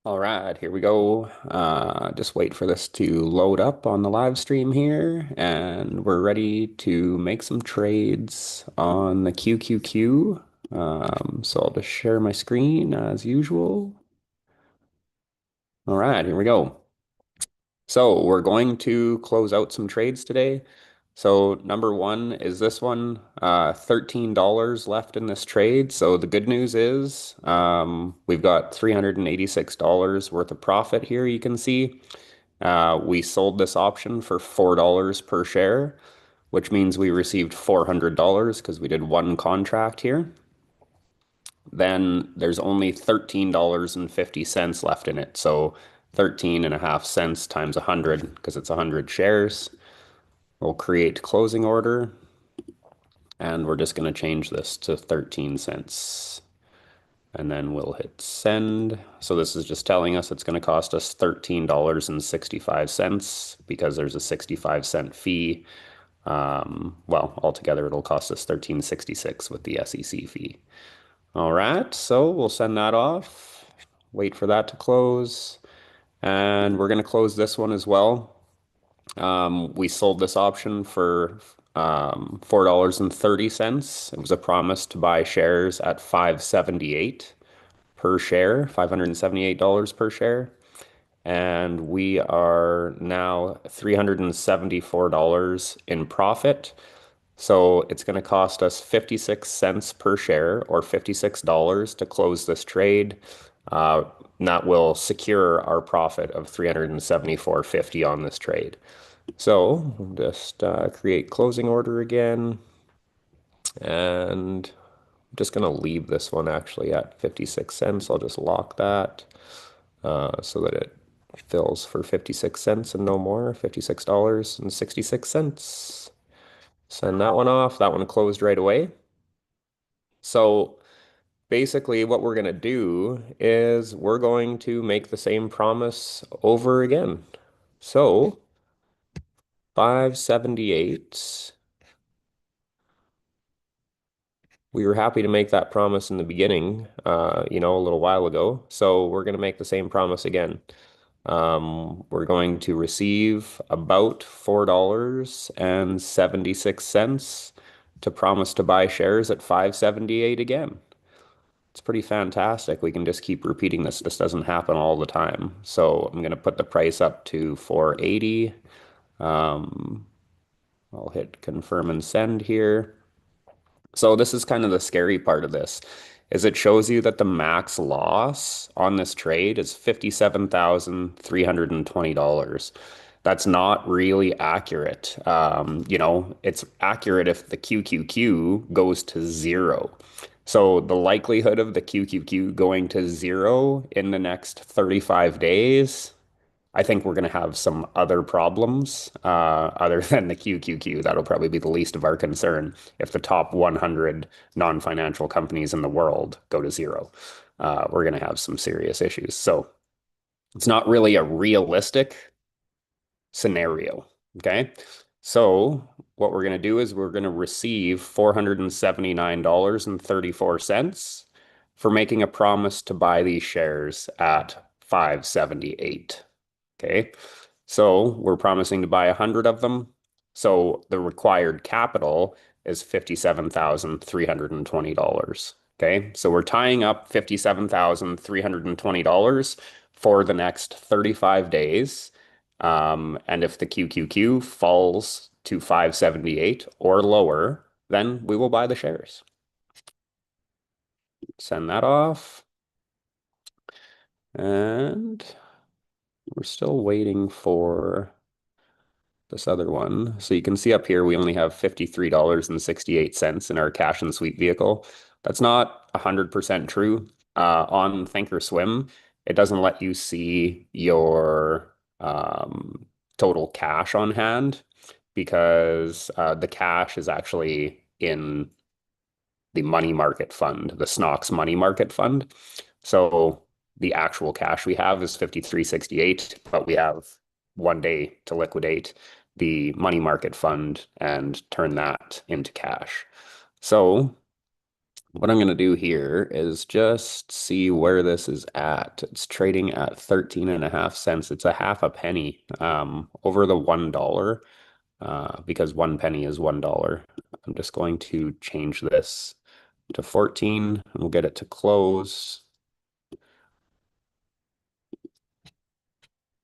All right, here we go. Just wait for this to load up on the live stream here, and we're ready to make some trades on the QQQ. So I'll just share my screen as usual. All right, here we go. So we're going to close out some trades today. So number one is this one, $13 left in this trade. So the good news is we've got $386 worth of profit here, you can see. We sold this option for $4 per share, which means we received $400 because we did one contract here. Then there's only $13.50 left in it. So 13.5 cents times 100 because it's 100 shares. We'll create closing order and we're just going to change this to 13 cents. And then we'll hit send. So this is just telling us it's going to cost us $13.65 because there's a 65-cent fee. Well, altogether it'll cost us 13.66 with the SEC fee. All right, so we'll send that off. Wait for that to close. And we're going to close this one as well. We sold this option for $4.30. It was a promise to buy shares at 578 per share, $578 per share. And we are now $374 in profit. So it's going to cost us 56 cents per share or $56 to close this trade. Uh, that will secure our profit of 374.50 on this trade. So we'll just create closing order again. And I'm just going to leave this one actually at 56 cents. I'll just lock that so that it fills for 56 cents and no more, $56.66. Send that one off. That one closed right away. So basically what we're going to do is we're going to make the same promise over again. So 578. We were happy to make that promise in the beginning, a little while ago. So we're going to make the same promise again. We're going to receive about $4.76 to promise to buy shares at 578 again. It's pretty fantastic. We can just keep repeating this. This doesn't happen all the time. So I'm going to put the price up to 480. Um, I'll hit confirm and send here. So this is kind of the scary part of this, is it shows you that the max loss on this trade is $57,320. That's not really accurate. It's accurate if the QQQ goes to zero. So the likelihood of the QQQ going to zero in the next 35 days, I think we're going to have some other problems other than the QQQ. That'll probably be the least of our concern if the top 100 non-financial companies in the world go to zero. We're going to have some serious issues. So it's not really a realistic scenario. Okay. So what we're going to do is we're going to receive $479.34 for making a promise to buy these shares at 578. Okay. So we're promising to buy 100 of them. So the required capital is $57,320. Okay. So we're tying up $57,320 for the next 35 days. And if the QQQ falls to 578 or lower, then we will buy the shares. Send that off. And we're still waiting for this other one. So you can see up here, we only have $53.68 in our cash and sweep vehicle. That's not 100% true. On Thinkorswim, it doesn't let you see your total cash on hand because the cash is actually in the money market fund, the Snox money market fund. So the actual cash we have is 53.68, but we have 1 day to liquidate the money market fund and turn that into cash. So What I'm going to do here is just see where this is at. It's trading at 13.5 cents. It's a half a penny over the $1 because 1 penny is $1. I'm just going to change this to 14 and we'll get it to close.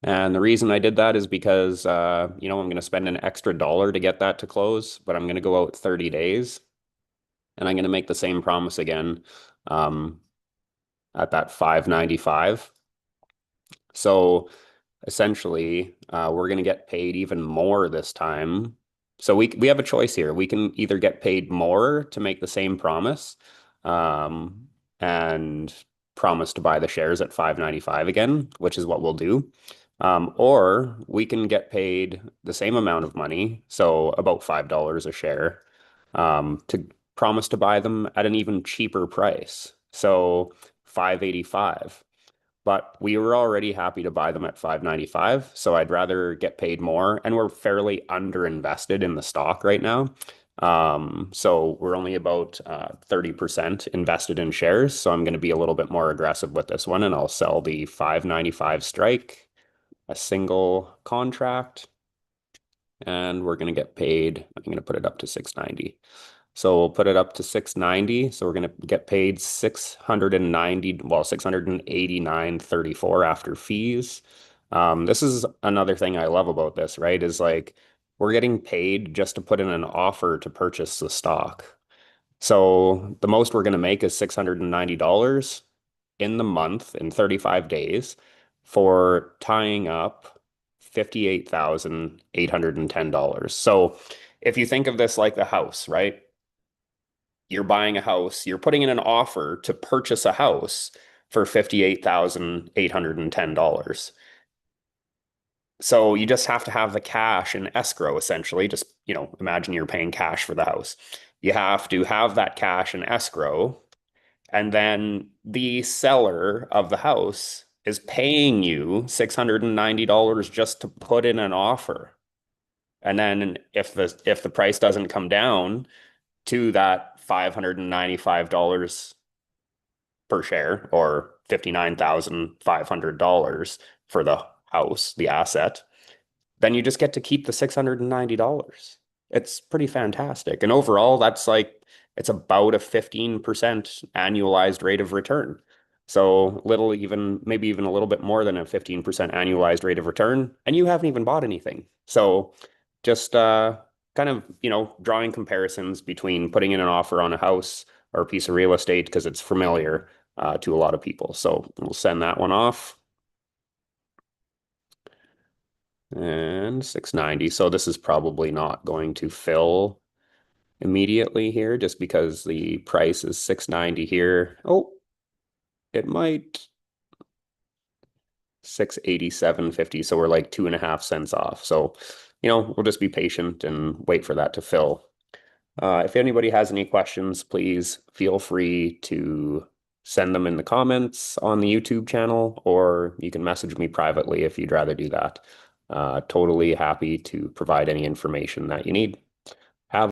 And the reason I did that is because, I'm going to spend an extra dollar to get that to close, but I'm going to go out 30 days and I'm going to make the same promise again um, at that 5.95. So essentially, we're going to get paid even more this time. So we have a choice here. We can either get paid more to make the same promise, um, and promise to buy the shares at 5.95 again, which is what we'll do. Or we can get paid the same amount of money, so about $5 a share, to promise to buy them at an even cheaper price. So 5.85. But we were already happy to buy them at 5.95, so I'd rather get paid more. And we're fairly underinvested in the stock right now. So we're only about 30% invested in shares. So I'm going to be a little bit more aggressive with this one, and I'll sell the 5.95 strike, a single contract, and we're going to get paid. I'm going to put it up to 690. So we'll put it up to 690. So we're going to get paid 690, well, 689.34 after fees. This is another thing I love about this, right? Is like we're getting paid just to put in an offer to purchase the stock. So the most we're going to make is $690 in the month in 35 days for tying up $58,810. So if you think of this like the house, right? You're buying a house, you're putting in an offer to purchase a house for $58,810. So you just have to have the cash in escrow, essentially. Just, imagine you're paying cash for the house. You have to have that cash in escrow, and then the seller of the house is paying you $690 just to put in an offer. And then if the price doesn't come down to that $595 per share or $59,500 for the house, the asset, then you just get to keep the $690. It's pretty fantastic. And overall, that's like, it's about a 15% annualized rate of return. So little, even maybe even a little bit more than a 15% annualized rate of return, and you haven't even bought anything. So just kind of, drawing comparisons between putting in an offer on a house or a piece of real estate because it's familiar to a lot of people. So we'll send that one off. And 690. So this is probably not going to fill immediately here just because the price is 690 here. Oh, it might. 687.50. So we're like 2.5 cents off. So, we'll just be patient and wait for that to fill. If anybody has any questions, please feel free to send them in the comments on the YouTube channel, or you can message me privately if you'd rather do that. Totally happy to provide any information that you need.